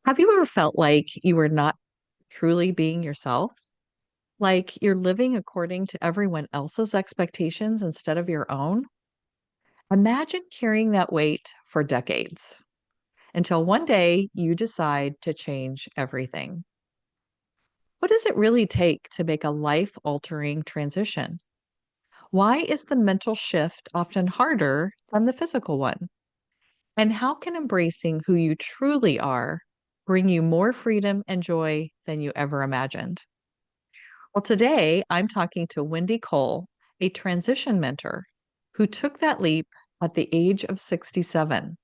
Have you ever felt like you were not truly being yourself? Like you're living according to everyone else's expectations instead of your own? Imagine carrying that weight for decades until one day you decide to change everything. What does it really take to make a life altering transition? Why is the mental shift often harder than the physical one? And how can embracing who you truly are bring you more freedom and joy than you ever imagined? Well, today I'm talking to Wendy Cole, a transition mentor who took that leap at the age of 67.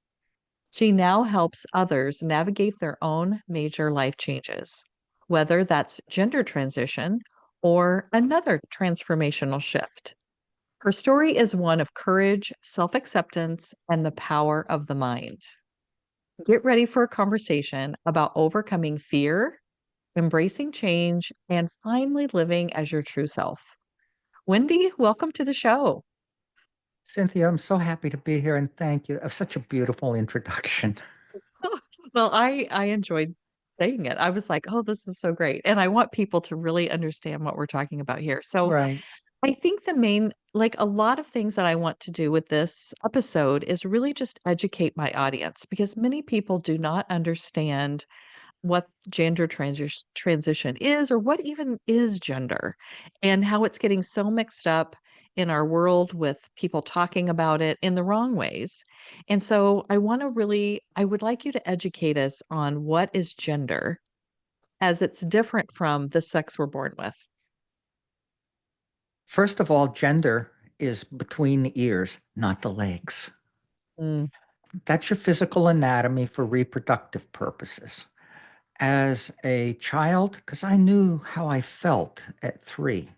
She now helps others navigate their own major life changes, whether that's gender transition or another transformational shift. Her story is one of courage, self acceptance, and the power of the mind. Get ready for a conversation about overcoming fear, embracing change, and finally living as your true self. Wendy, welcome to the show. Cynthia, I'm so happy to be here and thank you. Such a beautiful introduction. Well, I enjoyed saying it. I was like, oh, this is so great. And I want people to really understand what we're talking about here. So Right. I think the main, like a lot of things that I want to do with this episode is really just educate my audience because many people do not understand what transition is or what even is gender and how it's getting so mixed up in our world with people talking about it in the wrong ways. And so I would like you to educate us on what is gender as it's different from the sex we're born with. First of all, gender is between the ears, not the legs. Mm, That's your physical anatomy for reproductive purposes. As a child, because I knew how I felt at 3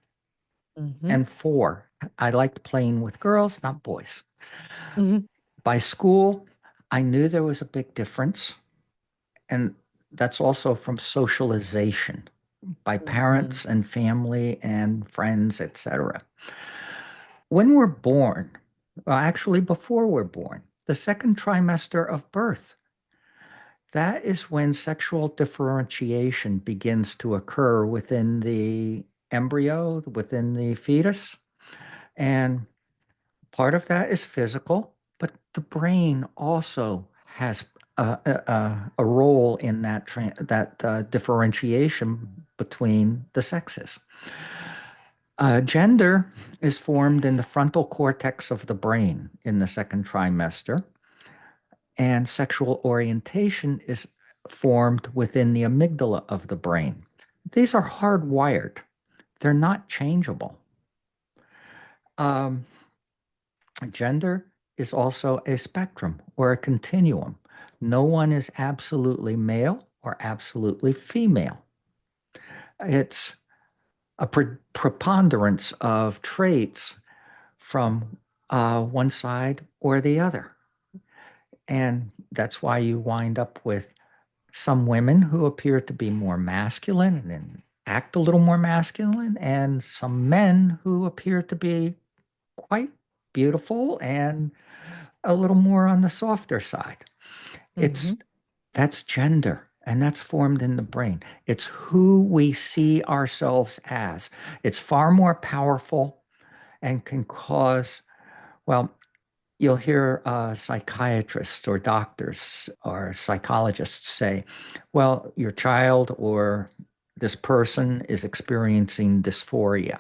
and mhm, 4, I liked playing with girls, not boys. mhm, By school, I knew there was a big difference. And that's also from socialization by mhm, parents and family and friends, etc. When we're born, well, actually before we're born, the second trimester of birth, that is when sexual differentiation begins to occur within the embryo, within the fetus. And part of that is physical, but the brain also has a role in that differentiation between the sexes. Gender is formed in the frontal cortex of the brain in the second trimester, and sexual orientation is formed within the amygdala of the brain. These are hardwired, they're not changeable. Um, Gender is also a spectrum or a continuum. No one is absolutely male or absolutely female. It's a preponderance of traits from one side or the other. And that's why you wind up with some women who appear to be more masculine and act a little more masculine, and some men who appear to be quite beautiful and a little more on the softer side. It's mhm. That's gender, and that's formed in the brain. It's who we see ourselves as. It's far more powerful and can cause, well, you'll hear psychiatrists or doctors or psychologists say, well, your child or this person is experiencing dysphoria.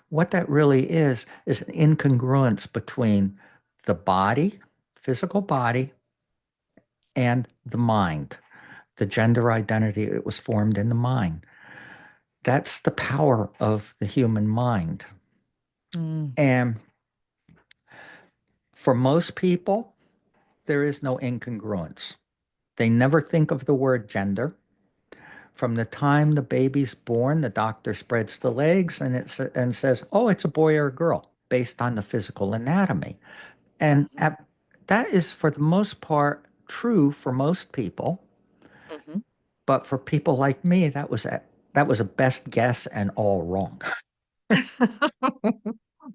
What that really is an incongruence between the body, physical body, and the mind, the gender identity. It was formed in the mind. That's the power of the human mind. Mm. And for most people, there is no incongruence. They never think of the word gender. From the time the baby's born, the doctor spreads the legs and says, "Oh, it's a boy or a girl," based on the physical anatomy. And Mhm, that is, for the most part, true for most people. mhm. But for people like me, that was a best guess and all wrong.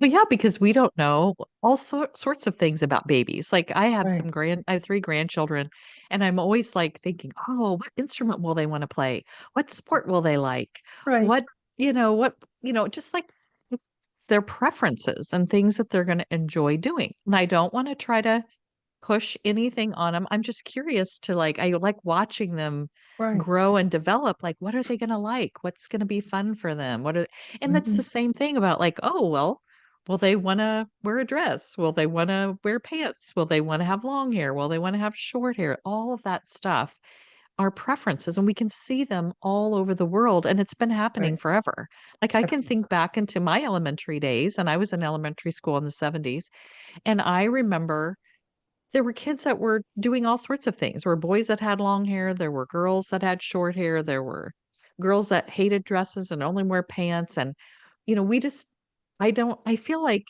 Well, yeah, because we don't know sorts of things about babies. Like Right, I have three grandchildren, and I'm always like thinking, oh, what instrument will they want to play? What sport will they like? right, What, just like just their preferences and things that they're going to enjoy doing. And I don't want to try to push anything on them. I'm just curious to like, I like watching them right. grow and develop. Like, what are they going to like? What's going to be fun for them? And that's the Hmm. same thing about like, oh, well, will they want to wear a dress? Will they want to wear pants? Will they want to have long hair? Will they want to have short hair? All of that stuff are preferences, and we can see them all over the world. And it's been happening Right. forever. Like, I Ab- can think back into my elementary days, and I was in elementary school in the 70s. And I remember there were kids that were doing all sorts of things. There were boys that had long hair, there were girls that had short hair, there were girls that hated dresses and only wear pants. And, we just, I feel like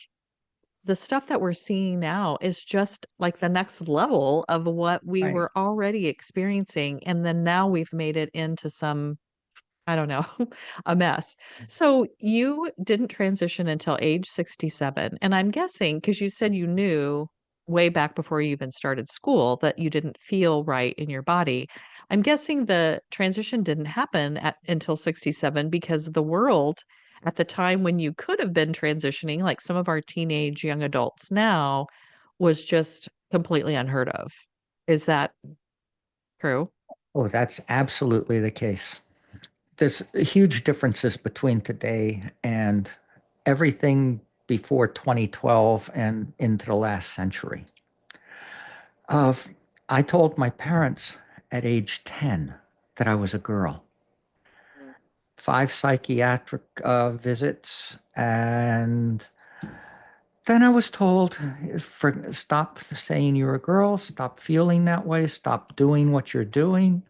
the stuff that we're seeing now is just like the next level of what we Right. were already experiencing. And then now we've made it into some, I don't know, a mess. So you didn't transition until age 67. And I'm guessing because you said you knew way back before you even started school that you didn't feel right in your body. I'm guessing the transition didn't happen until 67 because the world at the time when you could have been transitioning, like some of our teenage young adults now, was just completely unheard of. Is that true? Oh, that's absolutely the case. There's huge differences between today and everything before 2012 and into the last century. Of I told my parents at age 10 that I was a girl. Five psychiatric visits, and then I was told, stop saying you're a girl, stop feeling that way, stop doing what you're doing,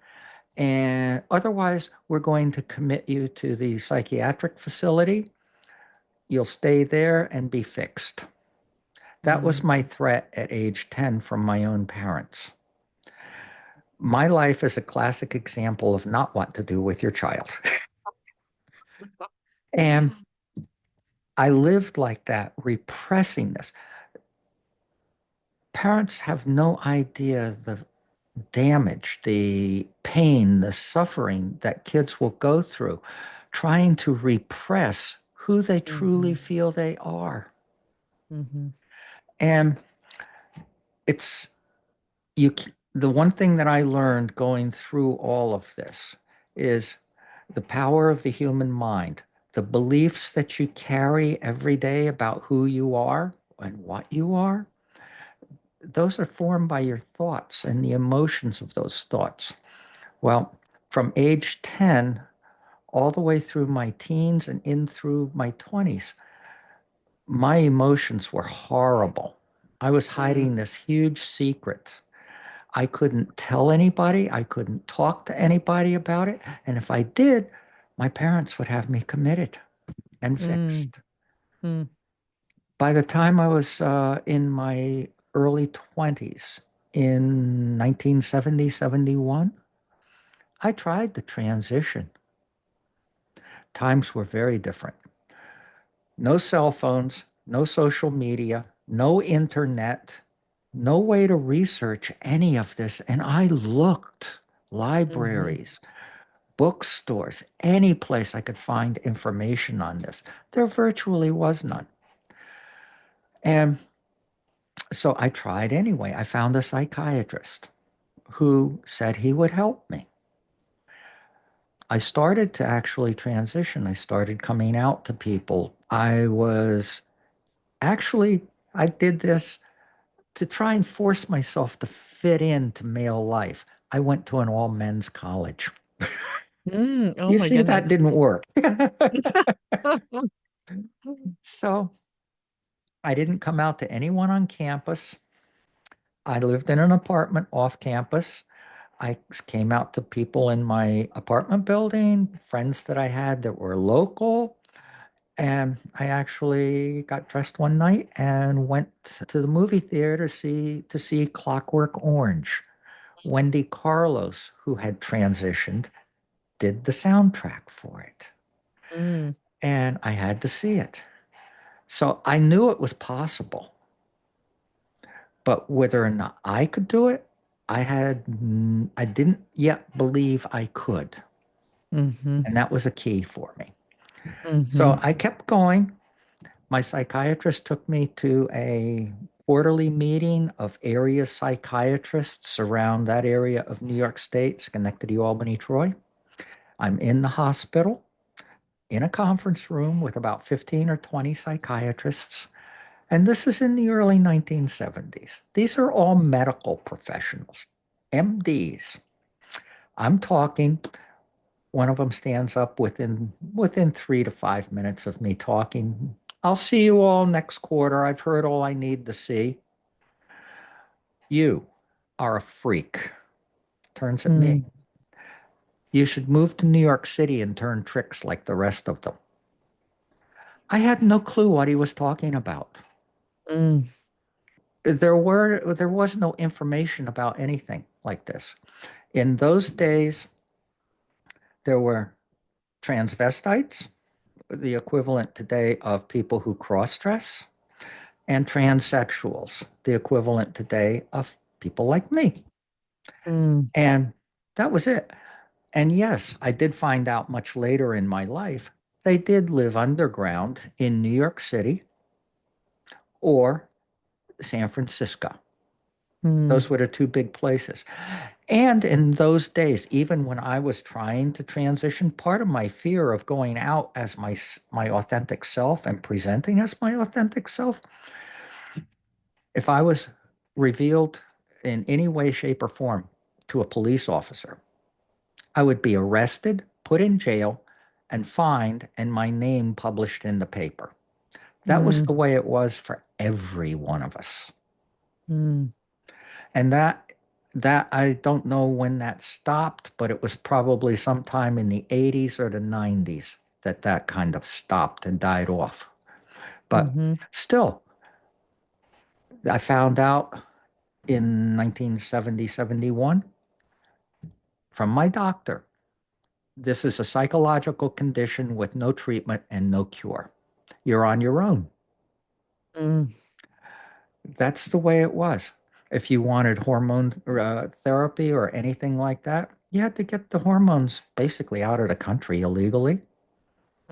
and otherwise, we're going to commit you to the psychiatric facility. You'll stay there and be fixed. That was Mm. my threat at age 10 from my own parents. My life is a classic example of not what to do with your child. And I lived like that, repressing this. Parents have no idea the damage, the pain, the suffering that kids will go through trying to repress who they truly Mhm. feel they are. Mhm. And it's you the one thing that I learned going through all of this is the power of the human mind, the beliefs that you carry every day about who you are and what you are. Those are formed by your thoughts and the emotions of those thoughts. Well, from age 10 all the way through my teens and in through my 20s, my emotions were horrible. I was Mm. hiding this huge secret. I couldn't tell anybody, I couldn't talk to anybody about it. And if I did, my parents would have me committed and Mm. fixed. Mm. By the time I was in my early 20s, in 1970, 71, I tried the transition. Times were very different. No cell phones, no social media, no internet, no way to research any of this. And I looked Mhm. libraries, bookstores, any place I could find information on this. There virtually was none. And so I tried anyway. I found a psychiatrist who said he would help me. I started to actually transition. I started coming out to people. Actually, I did this to try and force myself to fit into male life. I went to an all men's college. Mm. Oh You my see, that goodness. didn't work. So I didn't come out to anyone on campus. I lived in an apartment off campus. I came out to people in my apartment building, friends that I had that were local. And I actually got dressed one night and went to the movie theater to see Clockwork Orange. Wendy Carlos, who had transitioned, did the soundtrack for it. Mm. And I had to see it. So I knew it was possible, but whether or not I could do it, I didn't yet believe I could. Mhm. And that was a key for me. So Mhm. I kept going. My psychiatrist took me to a quarterly meeting of area psychiatrists around that area of New York State, Schenectady, Albany, Troy. I'm in the hospital in a conference room with about 15 or 20 psychiatrists. And this is in the early 1970s. These are all medical professionals, MDs. I'm talking, one of them stands up within 3 to 5 minutes of me talking. I'll see you all next quarter. I've heard all I need to see. You are a freak. Turns at me. Mm. You should move to New York City and turn tricks like the rest of them. I had no clue what he was talking about. Mm. There was no information about anything like this. In those days, there were transvestites, the equivalent today of people who cross dress, and transsexuals, the equivalent today of people like me. Mm. And that was it. And yes, I did find out much later in my life they did live underground in New York City or San Francisco. Mm. Those were the two big places. And in those days, even when I was trying to transition, part of my fear of going out as my authentic self and presenting as my authentic self, if I was revealed in any way, shape, or form to a police officer, I would be arrested, put in jail, and fined, and my name published in the paper. That was Mm. the way it was for every one of us. Mm. And that I don't know when that stopped, but it was probably sometime in the 80s or the 90s that that kind of stopped and died off. But Mhm. still, I found out in 1970, 71 from my doctor, this is a psychological condition with no treatment and no cure. You're on your own. Mm. That's the way it was. If you wanted hormone therapy or anything like that, you had to get the hormones basically out of the country illegally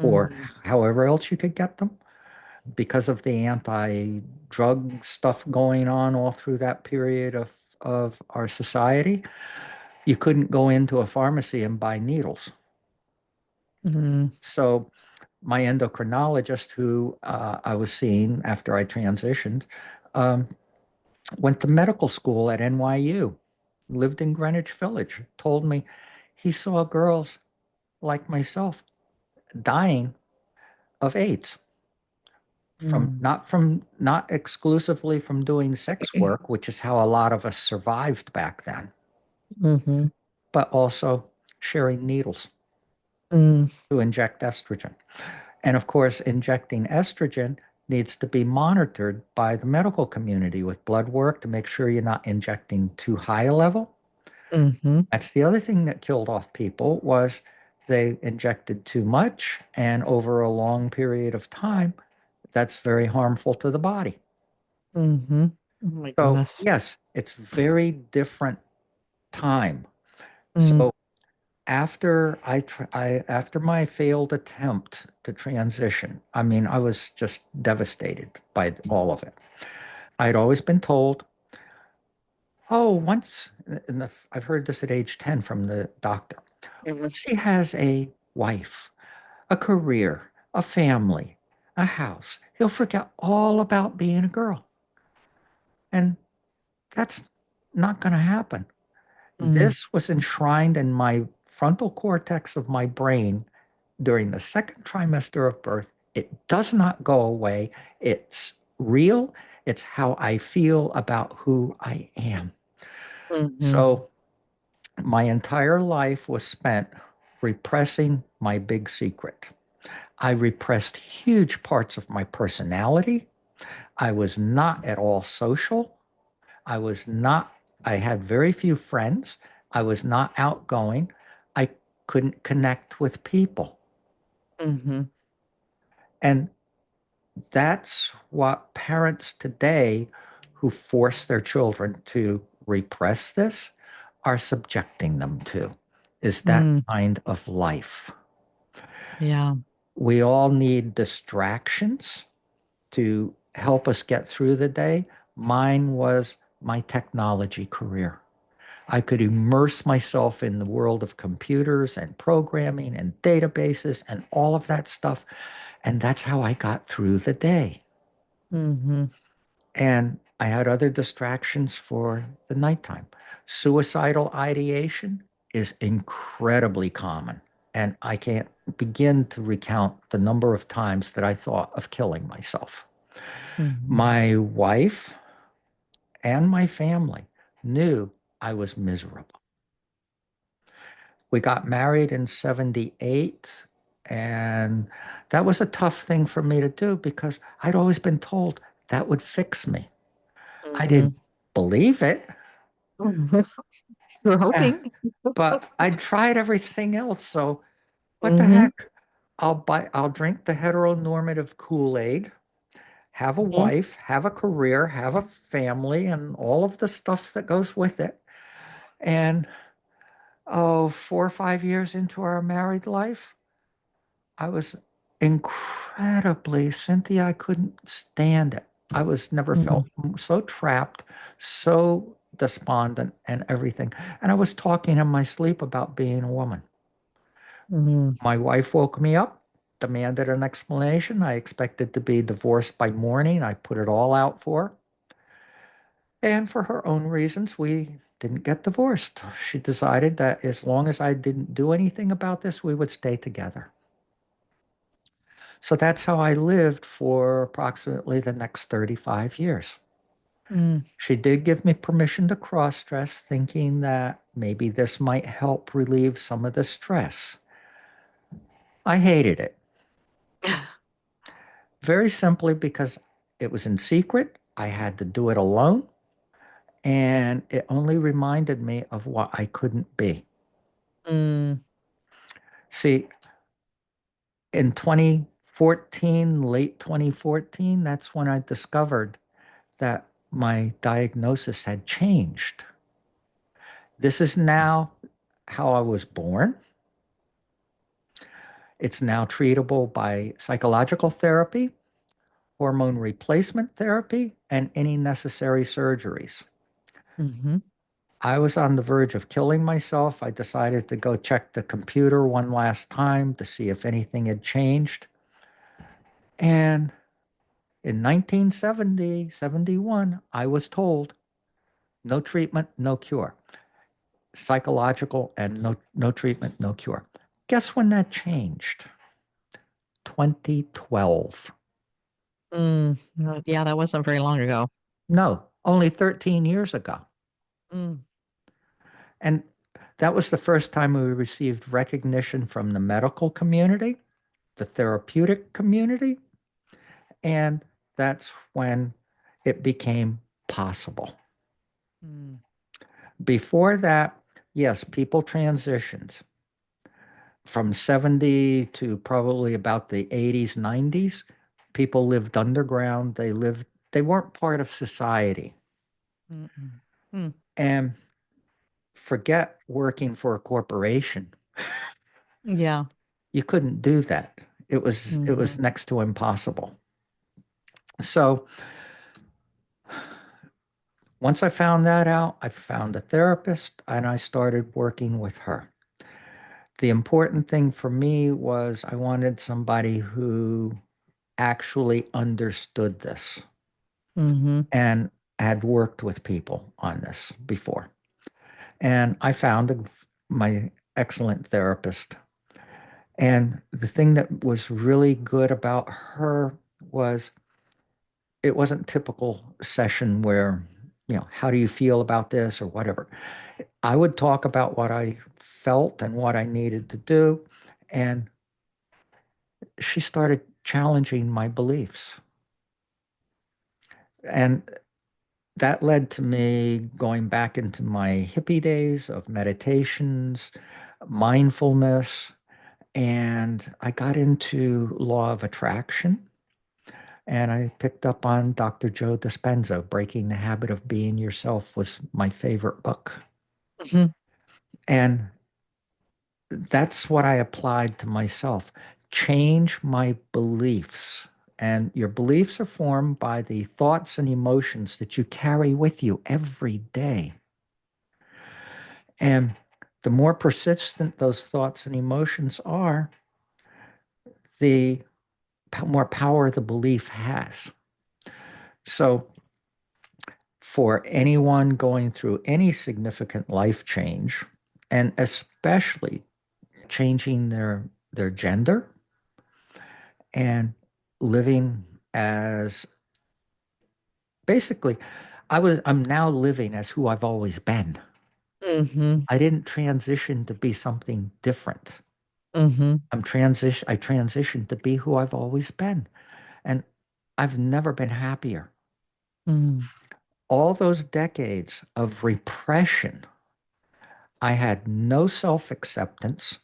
or Mm. however else you could get them because of the anti-drug stuff going on all through that period of our society. You couldn't go into a pharmacy and buy needles. Mm. So my endocrinologist, who I was seeing after I transitioned, um, went to medical school at NYU, lived in Greenwich Village, told me he saw girls like myself dying of AIDS Mm. from not exclusively from doing sex work, which is how a lot of us survived back then, Mhm. but also sharing needles Mm. to inject estrogen. And of course, injecting estrogen needs to be monitored by the medical community with blood work to make sure you're not injecting too high a level. Mhm. That's the other thing that killed off people was they injected too much, and over a long period of time, that's very harmful to the body. Mhm. Oh my So goodness. yes, it's very different time. Mm. So after my failed attempt to transition, I mean, I was just devastated by all of it. I'd always been told, oh, I've heard this at age 10 from the doctor. Mhm. Once he has a wife, a career, a family, a house, he'll forget all about being a girl. And that's not going to happen. Mm. This was enshrined in my frontal cortex of my brain during the second trimester of birth. It does not go away. It's real. It's how I feel about who I am. Mhm. So my entire life was spent repressing my big secret. I repressed huge parts of my personality. I was not at all social. I was not, I had very few friends. I was not outgoing. I couldn't connect with people. Mhm. And that's what parents today who force their children to repress this are subjecting them to, is that Mm, kind of life. yeah. We all need distractions to help us get through the day. Mine was my technology career. I could immerse myself in the world of computers and programming and databases and all of that stuff. And that's how I got through the day. Hmm. And I had other distractions for the nighttime. Suicidal ideation is incredibly common. And I can't begin to recount the number of times that I thought of killing myself. Hmm. My wife and my family knew I was miserable. We got married in 78, and that was a tough thing for me to do because I'd always been told that would fix me. I didn't Hmm. believe it, You're eh, hoping. but I tried everything else. So what the Hmm. heck? I'll drink the heteronormative Kool-Aid, have a Hmm. wife, have a career, have a family, and all of the stuff that goes with it. And 4 or 5 years into our married life, I was incredibly, Cynthia, I couldn't stand it. I was never felt Hmm. so trapped, so despondent and everything. And I was talking in my sleep about being a woman. Hmm. My wife woke me up, demanded an explanation. I expected to be divorced by morning. I put it all out for her. And for her own reasons, we didn't get divorced. She decided that as long as I didn't do anything about this, we would stay together. So that's how I lived for approximately the next 35 years. Mm. She did give me permission to cross dress, thinking that maybe this might help relieve some of the stress. I hated it, very simply because it was in secret. I had to do it alone, and it only reminded me of what I couldn't be. Mm. See, in 2014, late 2014, that's when I discovered that my diagnosis had changed. This is now how I was born. It's now treatable by psychological therapy, hormone replacement therapy, and any necessary surgeries. Hmm. I was on the verge of killing myself. I decided to go check the computer one last time to see if anything had changed. And in 1970, 71, I was told no treatment, no cure. Psychological and no treatment, no cure. Guess when that changed? 2012. Mm. Yeah, that wasn't very long ago. No, only 13 years ago. Mm. And that was the first time we received recognition from the medical community, the therapeutic community, and that's when it became possible. Mm. Before that, yes, people transitioned from 70 to probably about the 80s, 90s. People lived underground. They weren't part of society. Mm-mm. Mm. And forget working for a corporation. Yeah. You couldn't do that. It was Hmm. next to impossible. So once I found that out, I found a therapist and I started working with her. The important thing for me was I wanted somebody who actually understood this Hmm. and had worked with people on this before. And I found my excellent therapist. And the thing that was really good about her was it wasn't typical session where, how do you feel about this or whatever. I would talk about what I felt and what I needed to do. And she started challenging my beliefs. And that led to me going back into my hippie days of meditations, mindfulness, and I got into law of attraction. And I picked up on Dr. Joe Dispenza. Breaking the Habit of Being Yourself was my favorite book. Mhm. And that's what I applied to myself. Change my beliefs. And your beliefs are formed by the thoughts and emotions that you carry with you every day. And the more persistent those thoughts and emotions are, the more power the belief has. So, for anyone going through any significant life change, and especially changing their gender and living as basically I'm now living as who I've always been. Mhm. I didn't transition to be something different. Mhm. I transitioned to be who I've always been. And I've never been happier. Mm. All those decades of repression, I had no self-acceptance.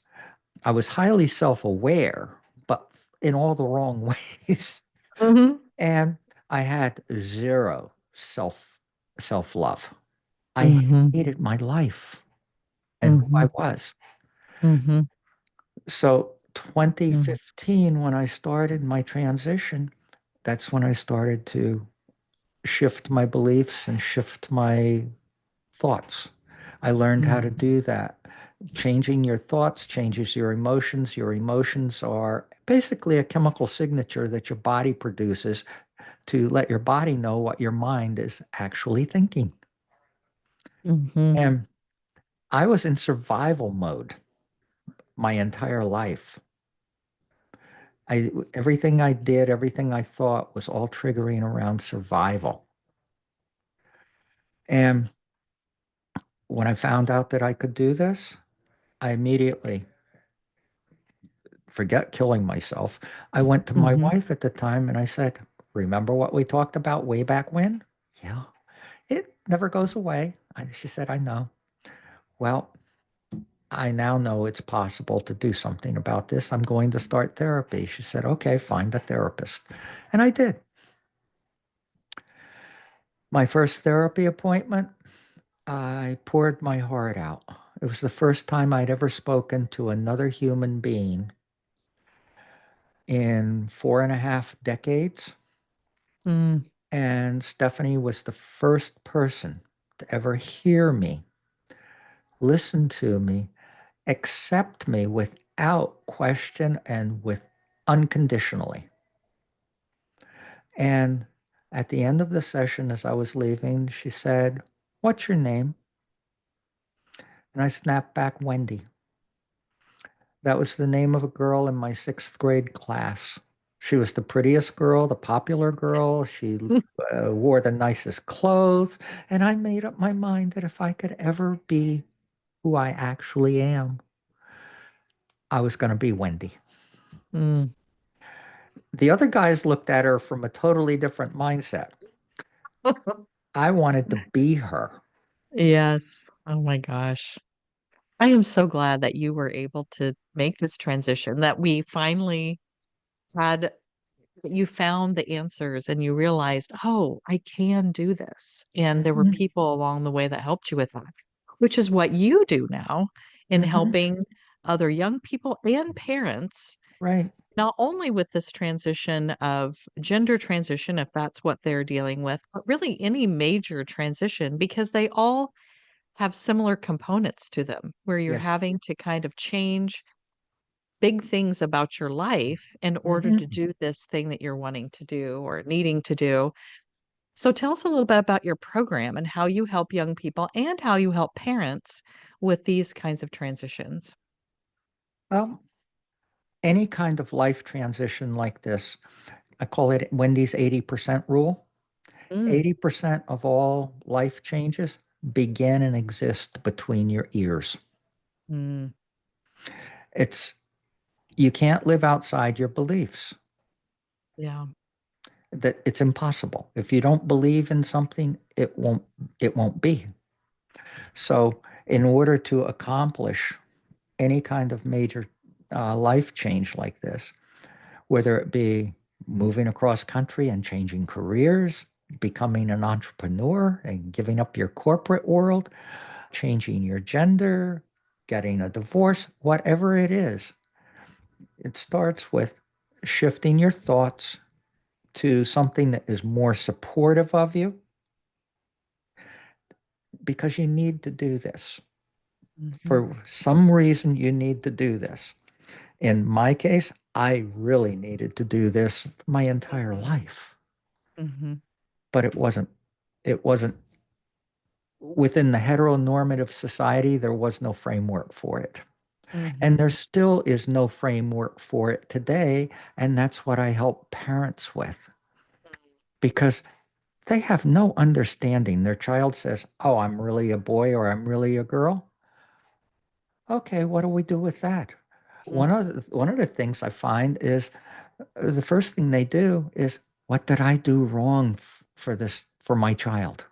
I was highly self-aware, but in all the wrong ways. Mhm. And I had zero self-love. I Mhm. hated my life and who I Mhm. was. Mhm. So Mhm. 2015, when I started my transition, that's when I started to shift my beliefs and shift my thoughts. I learned how to Mhm. do that. Changing your thoughts changes your emotions. Your emotions are basically a chemical signature that your body produces to let your body know what your mind is actually thinking. Mhm. And I was in survival mode my entire life. Everything I did, everything I thought was all triggering around survival. And when I found out that I could do this, I immediately forget killing myself. I went to my Mhm. wife at the time and I said, "Remember what we talked about way back when?" "Yeah, it never goes away." She said, "I know." "Well, I now know it's possible to do something about this. I'm going to start therapy." She said, "Okay, find a therapist." And I did. My first therapy appointment, I poured my heart out. It was the first time I'd ever spoken to another human being in 4.5 decades. Mm. And Stephanie was the first person to ever hear me, listen to me, accept me without question and with unconditionally. And at the end of the session, as I was leaving, she said, "What's your name?" And I snapped back, "Wendy." That was the name of a girl in my sixth grade class. She was the prettiest girl, the popular girl. She wore the nicest clothes. And I made up my mind that if I could ever be who I actually am, I was going to be Wendy. Mm. The other guys looked at her from a totally different mindset. I wanted to be her. Yes. Oh my gosh. I am so glad that you were able to make this transition, that we finally had, that you found the answers and you realized, oh, I can do this. And there were Mhm, people along the way that helped you with that, which is what you do now in mhm, helping other young people and parents, right. not only with this transition of gender transition, if that's what they're dealing with, but really any major transition, because they all have similar components to them where you're Yes. having to kind of change big things about your life in order to Mhm. do this thing that you're wanting to do or needing to do. So tell us a little bit about your program and how you help young people and how you help parents with these kinds of transitions. Well, any kind of life transition like this, I call it Wendy's 80% rule. Mm. 80% of all life changes begin and exist between your ears. Mm. It's you can't live outside your beliefs. Yeah. That it's impossible. If you don't believe in something, it won't be. So, in order to accomplish any kind of major life change like this, whether it be moving across country and changing careers, becoming an entrepreneur and giving up your corporate world, changing your gender, getting a divorce, whatever it is. It starts with shifting your thoughts to something that is more supportive of you because you need to do this. Mhm. For some reason, you need to do this. In my case, I really needed to do this my entire Mhm. life, Mhm. but it wasn't within the heteronormative society, there was no framework for it. And Mhm. there still is no framework for it today. And that's what I help parents with because they have no understanding. Their child says, "Oh, I'm really a boy or I'm really a girl." Okay, what do we do with that? Mhm. One of the things I find is the first thing they do is, what did I do wrong for this for my child?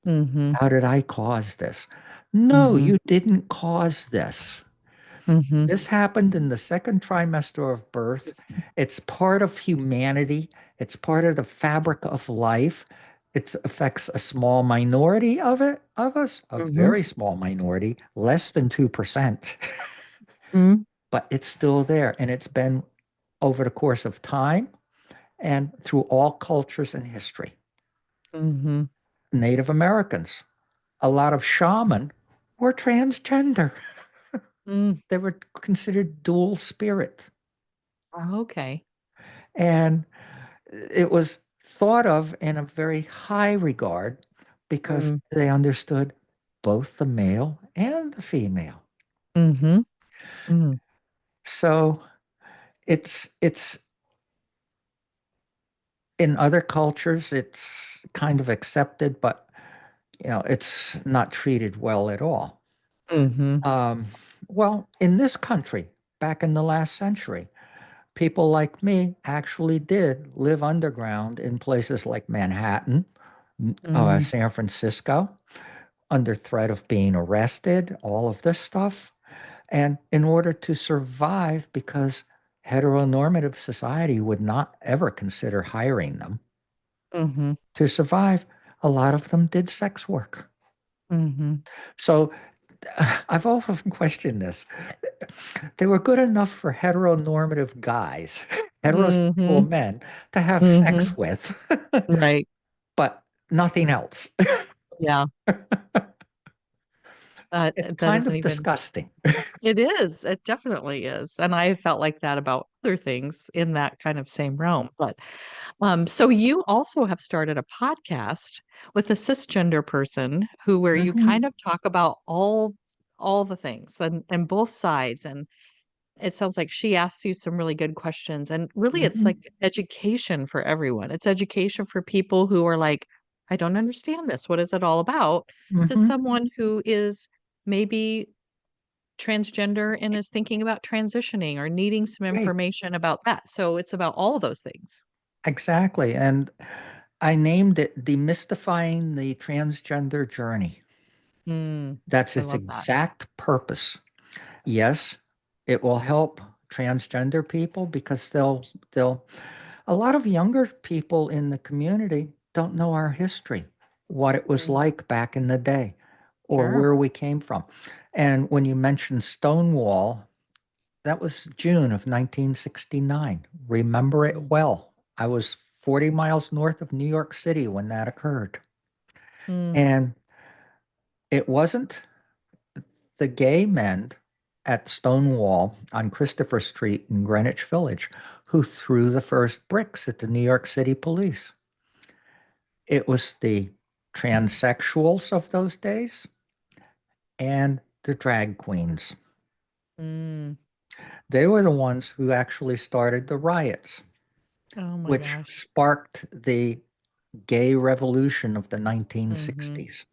Mhm. How did I cause this? No, Mhm. you didn't cause this. Mhm. This happened in the second trimester of birth. It's part of humanity. It's part of the fabric of life. It affects a small minority of us, a Mhm. very small minority, less than 2%, Mhm. but it's still there. And it's been over the course of time and through all cultures and history. Mhm. Native Americans, a lot of shaman were transgender. Mm. They were considered dual spirit. Oh, okay. And it was thought of in a very high regard because Mm. they understood both the male and the female. Mhm. Mm. So it's in other cultures it's kind of accepted, but it's not treated well at all. Mhm. Um, well, in this country, back in the last century, people like me actually did live underground in places like Manhattan, Mm. San Francisco, under threat of being arrested, all of this stuff. And in order to survive, because heteronormative society would not ever consider hiring them, Mhm. to survive, a lot of them did sex work. Mhm. So I've often questioned this. They were good enough for heteronormative guys, heterosexual Mhm. men to have sex Mhm. with, Right. but nothing else. Yeah. It's That kind isn't of even. disgusting. It is. It definitely is. And I felt like that about other things in that kind of same realm. But so you also have started a podcast with a cisgender person where you kind Hmm. of talk about all the things and both sides. And it sounds like she asks you some really good questions. And really it's Hmm. like education for everyone. It's education for people who are like, I don't understand this. What is it all about? To Hmm. someone who is maybe transgender and is thinking about transitioning or needing some Right. information about that. So it's about all those things. Exactly. And I named it Demystifying the Transgender Journey. Mm, That's I its love that. exact purpose. Yes, it will help transgender people because they'll a lot of younger people in the community don't know our history, what it was Mm, like back in the day or sure. where we came from. And when you mentioned Stonewall, that was June of 1969. Remember it Mm, well. I was 40 miles north of New York City when that occurred. mm, And it wasn't the gay men at Stonewall on Christopher Street in Greenwich Village who threw the first bricks at the New York City police. It was the transsexuals of those days and the drag queens. mm. They were the ones who actually started the riots, Oh my which gosh. sparked the gay revolution of the Mm-hmm. 1960s.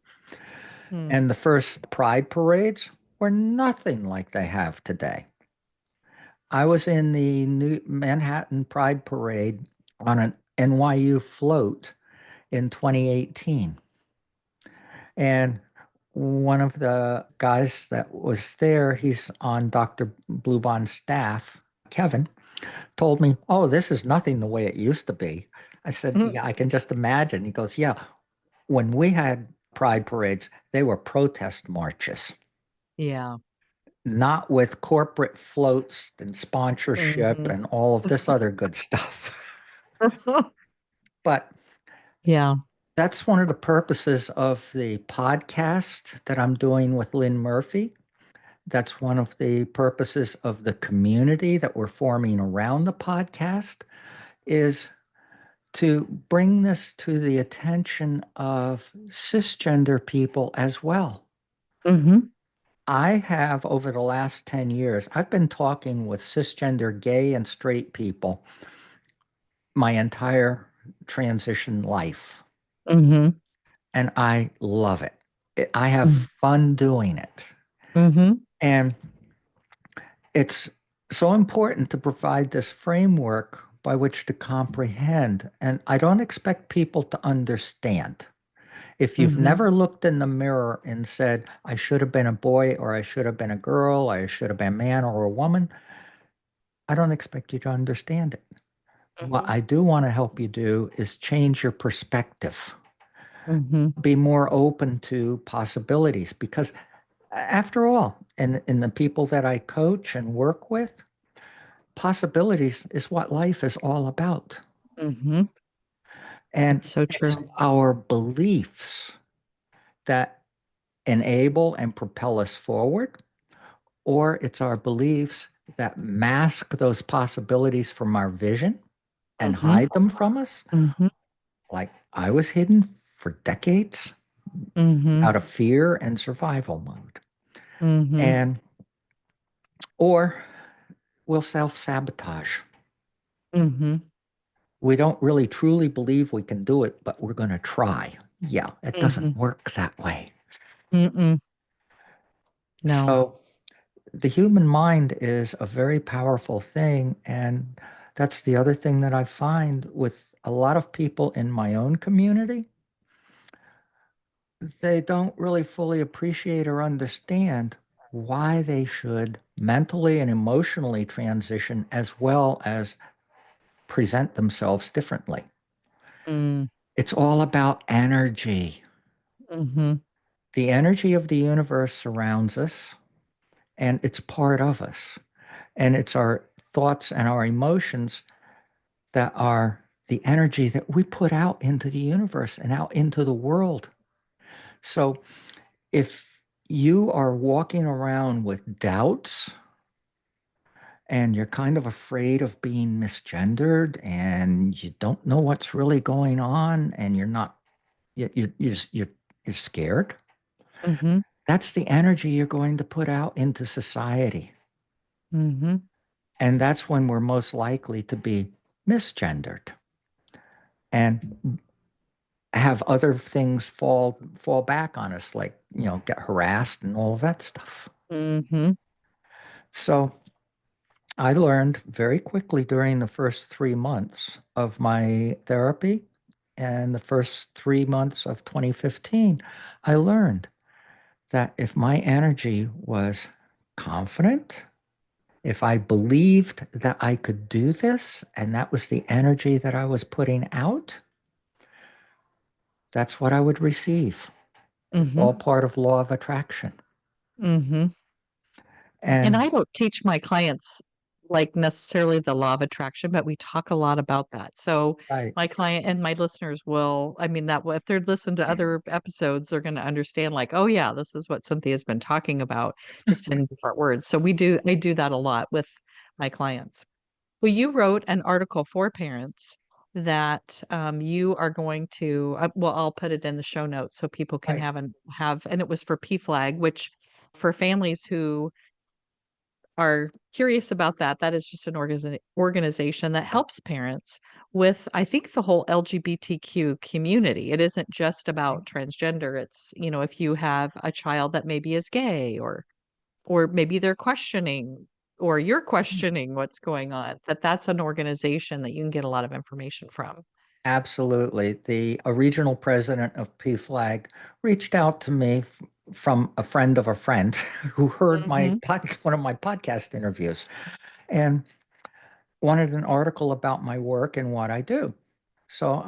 Mm, And the first pride parades were nothing like they have today. I was in the New Manhattan Pride Parade on an NYU float in 2018. And one of the guys that was there, he's on Dr. Blubon's staff. Kevin, told me, "Oh, this is nothing the way it used to be." I said, Mm, "Yeah, I can just imagine." He goes, "Yeah, when we had pride parades, they were protest marches, yeah. not with corporate floats and sponsorship Hmm. and all of this other good stuff." But Yeah. that's one of the purposes of the podcast that I'm doing with Lynn Murphy. That's one of the purposes of the community that we're forming around the podcast is to bring this to the attention of cisgender people as well. Hmm. I have, over the last 10 years, I've been talking with cisgender gay and straight people my entire transition life, Hmm. and I love it. I have fun doing it. Hmm. And it's so important to provide this framework by which to comprehend. And I don't expect people to understand. If you've Hmm. never looked in the mirror and said, I should have been a boy, or I should have been a girl, I should have been a man or a woman, I don't expect you to understand it. What Hmm. I do want to help you do is change your perspective, Hmm. be more open to possibilities. Because after all, in the people that I coach and work with, possibilities is what life is all about. Hmm. And That's so it's true. our beliefs that enable and propel us forward, or it's our beliefs that mask those possibilities from our vision and Hmm. hide them from us. Hmm. Like I was hidden for decades Hmm. out of fear and survival mode. Hmm. And, or we'll self sabotage. Hmm. We don't really truly believe we can do it, but we're going to try. Yeah, it Hmm. doesn't work that way. Mm-mm. No. So the human mind is a very powerful thing. And that's the other thing that I find with a lot of people in my own community. They don't really fully appreciate or understand why they should mentally and emotionally transition as well as present themselves differently. Mm. It's all about energy. Hmm. The energy of the universe surrounds us and it's part of us. And it's our thoughts and our emotions that are the energy that we put out into the universe and out into the world. So if you are walking around with doubts and you're kind of afraid of being misgendered and you don't know what's really going on and you're not, you're scared, Hmm. that's the energy you're going to put out into society. Hmm. And that's when we're most likely to be misgendered and have other things fall back on us, like, get harassed and all of that stuff. Hmm. So I learned very quickly during the first 3 months of my therapy and the first 3 months of 2015, I learned that if my energy was confident, if I believed that I could do this, and that was the energy that I was putting out, that's what I would receive. It's all Hmm. part of law of attraction. Hmm. And And I don't teach my clients like necessarily the law of attraction, but we talk a lot about that. So right, my client and my listeners will, I mean, that if they're listening to other episodes, they're going to understand like, oh yeah, this is what Cynthia's been talking about, just in different words. So I do that a lot with my clients. Well, you wrote an article for parents that you are going to, well, I'll put it in the show notes so people can right, and it was for PFLAG, which for families who are curious about that, that is just an organization that helps parents with, I think, the whole LGBTQ community. It isn't just about transgender. It's, if you have a child that maybe is gay or maybe they're questioning or you're questioning what's going on, that's an organization that you can get a lot of information from. absolutely. The regional president of PFLAG reached out to me from a friend of a friend who heard Mhm. one of my podcast interviews. And wanted an article about my work and what I do. So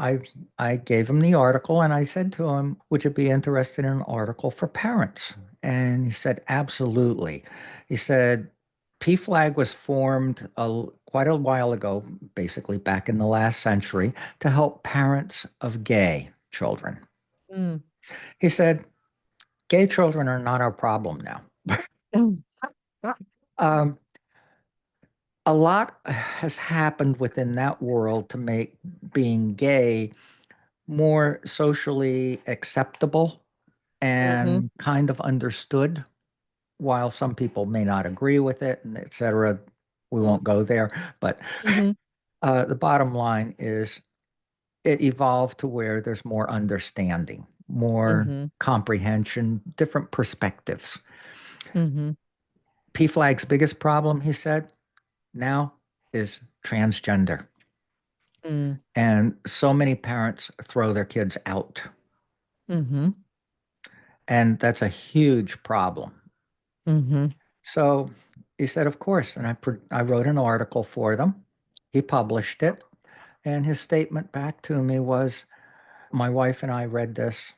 I gave him the article and I said to him, "Would you be interested in an article for parents?" And he said, "Absolutely." He said, PFLAG was formed quite a while ago, basically back in the last century, to help parents of gay children. Mm. He said, "Gay children are not our problem now." Um, a lot has happened within that world to make being gay more socially acceptable Mm-hmm. and kind of understood, while some people may not agree with it, and et cetera. We won't go there. But Mm-hmm. the bottom line is it evolved to where there's more understanding, more Mm-hmm. comprehension, different perspectives. Mm-hmm. PFLAG's biggest problem, he said, now is transgender. Mm. And so many parents throw their kids out. Mm-hmm. And that's a huge problem. Mm-hmm. So he said, of course. And I wrote an article for them. He published it. And his statement back to me was, my wife and I read this,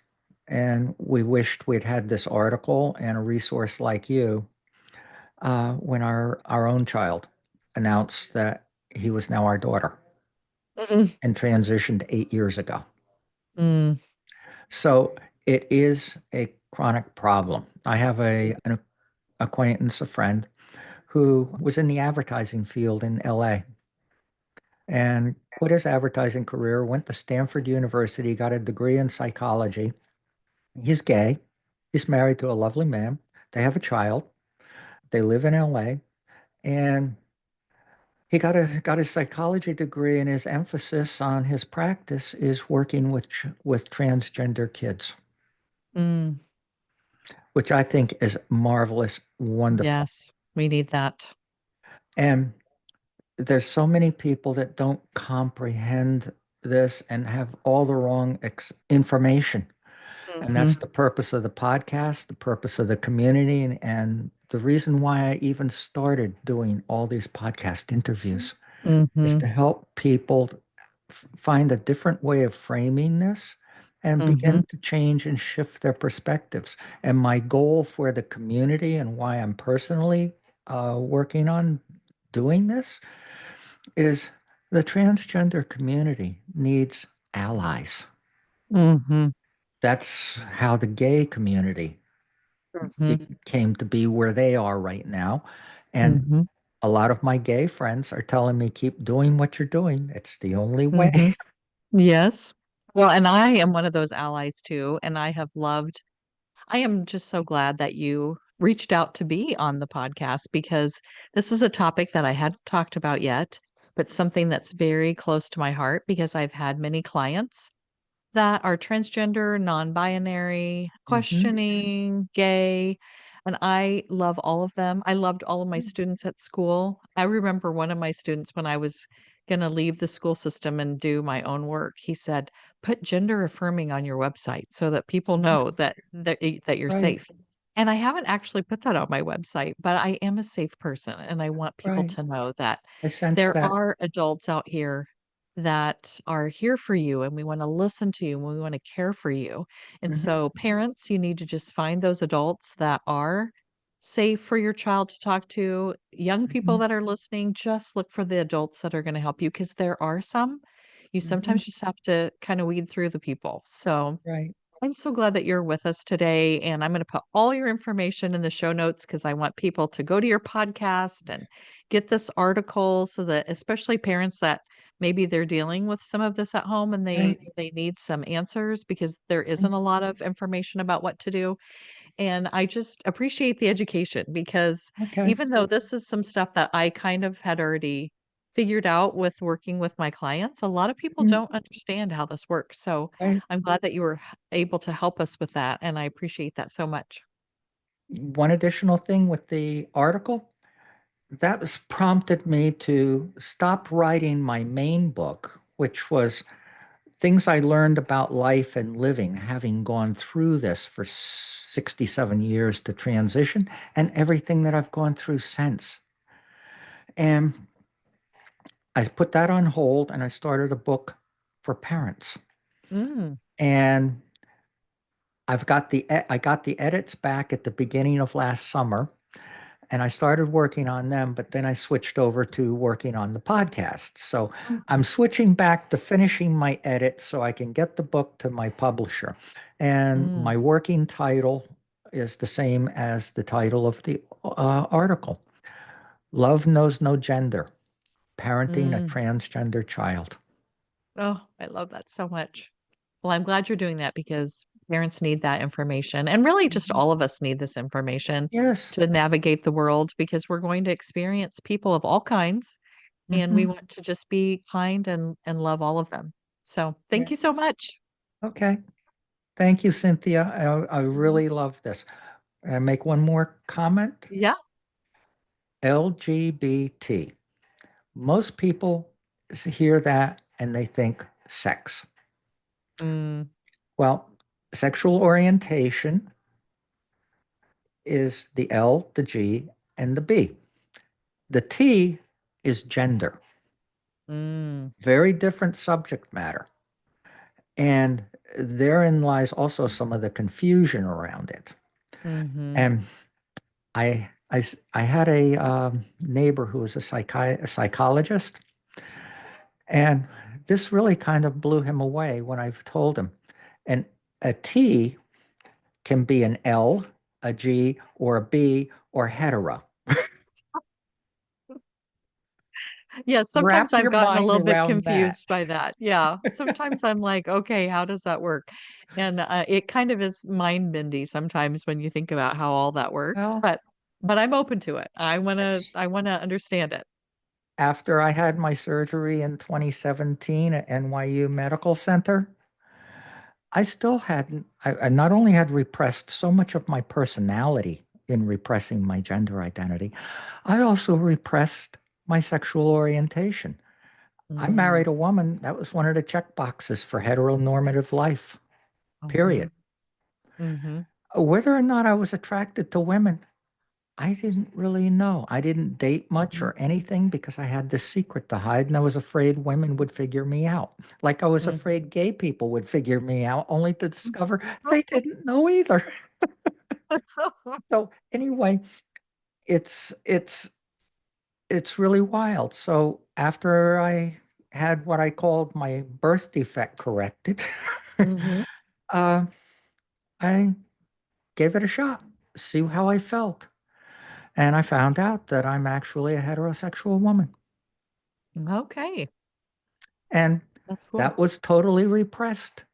and we wished we'd had this article and a resource like you when our own child announced that he was now our daughter Mm-hmm. and transitioned 8 years ago. Mm. So it is a chronic problem. I have an acquaintance, a friend, who was in the advertising field in LA and quit his advertising career, went to Stanford University, got a degree in psychology. He's gay. He's married to a lovely man. They have a child. They live in LA. And he got his psychology degree, and his emphasis on his practice is working with transgender kids, Mm. which I think is marvelous, wonderful. Yes, we need that. And there's so many people that don't comprehend this and have all the wrong information. And Mm-hmm. that's the purpose of the podcast, the purpose of the community, and the reason why I even started doing all these podcast interviews is Mm-hmm. to help people find a different way of framing this and Mm-hmm. begin to change and shift their perspectives. And my goal for the community and why I'm personally working on doing this is the transgender community needs allies. Mm-hmm. That's how the gay community Mm-hmm. came to be where they are right now. And Mm-hmm. a lot of my gay friends are telling me, keep doing what you're doing. It's the only way. Mm-hmm. Yes. Well, and I am one of those allies too, and I am just so glad that you reached out to be on the podcast because this is a topic that I hadn't talked about yet, but something that's very close to my heart because I've had many clients that are transgender, non-binary, Hmm. questioning, gay, and I love all of them. I loved all of my students at school. I remember one of my students when I was going to leave the school system and do my own work. He said, "Put gender affirming on your website so that people know that you're Right, safe." And I haven't actually put that on my website, but I am a safe person and I want people right. to know that I sense there that. are adults out here that are here for you and we want to listen to you and we want to care for you. And Hmm. so, parents, you need to just find those adults that are safe for your child to talk to. Young people Hmm. that are listening, just look for the adults that are going to help you because there are some. You Hmm. sometimes just have to kind of weed through the people. So, Right. I'm so glad that you're with us today, and I'm going to put all your information in the show notes because I want people to go to your podcast and get this article so that especially parents that maybe they're dealing with some of this at home and Right. they need some answers because there Right. isn't a lot of information about what to do. And I just appreciate the education because Okay. even though this is some stuff that I kind of had already figured out with working with my clients, a lot of people Mhm. don't understand how this works. So Right. I'm glad that you were able to help us with that. And I appreciate that so much. One additional thing with the article that was prompted me to stop writing my main book, which was things I learned about life and living, having gone through this for 67 years to transition, and everything that I've gone through since. And I put that on hold and I started a book for parents. Mm, And I got the edits back at the beginning of last summer, and I started working on them, but then I switched over to working on the podcast. So I'm mhm, switching back to finishing my edits so I can get the book to my publisher. And mm, my working title is the same as the title of the article. Love Knows No Gender, Parenting a mm. Transgender Child. Oh, I love that so much. Well, I'm glad you're doing that because parents need that information. And really, just Mhm. all of us need this information Yes. to navigate the world because we're going to experience people of all kinds and we Hmm. want to just be kind and love all of them. So, thank Yeah. you so much. Okay. Thank you, Cynthia. I Mhm. really love this. I make one more comment. Yeah. LGBT. Most people hear that and they think sex. Mm, Well, sexual orientation is the L, the G, and the B. The T is gender. mm, Very different subject matter. And therein lies also some of the confusion around it. mhm, And I had a neighbor who was a psychologist, and this really kind of blew him away when I told him. And a T can be an L, a G, or a B, or hetero. yeah, sometimes Wrap I've your gotten a mind little bit around that. confused by that. Yeah, sometimes I'm like, okay, how does that work? And it kind of is mind bendy sometimes when you think about how all that works. Well, But I'm open to it. it's I wanna understand it. after I had my surgery in 2017 at NYU Medical Center. I still hadn't, I not only had repressed so much of my personality in repressing my gender identity, I also repressed my sexual orientation. I Mm, married a woman, that was one of the check boxes for heteronormative life, mhm, period. mhm, Whether or not I was attracted to women, I didn't really know. I didn't date much mhm, or anything because I had this secret to hide and I was afraid women would figure me out. Like I was mhm. afraid gay people would figure me out, only to discover they didn't know either. So anyway, it's it's it's really wild. So after I had what I called my birth defect corrected, Mhm. uh, I gave it a shot, see how I felt. And I found out that I'm actually a heterosexual woman. Okay, And that's cool. that was totally repressed.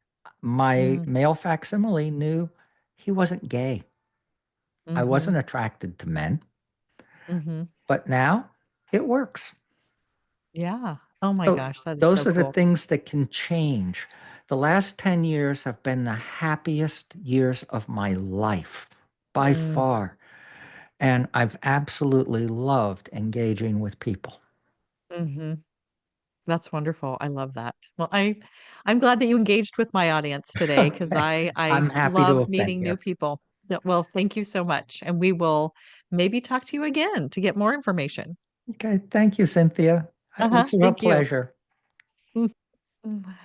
My Mm, male facsimile knew he wasn't gay. I mhm, wasn't attracted to men, mhm. but now it works. Yeah. Oh my So gosh, that is so those are the cool. things that can change. The last 10 years have been the happiest years of my life by Mm, far. And I've absolutely loved engaging with people. mhm. That's wonderful. I love that. Well, I'm glad that you engaged with my audience today because Okay. I I'm happy to love have been meeting new here. people. Yeah, well, thank you so much, and we will maybe talk to you again to get more information. Okay. Thank you, Cynthia. Uh-huh. It's a Thank you. pleasure. Mm.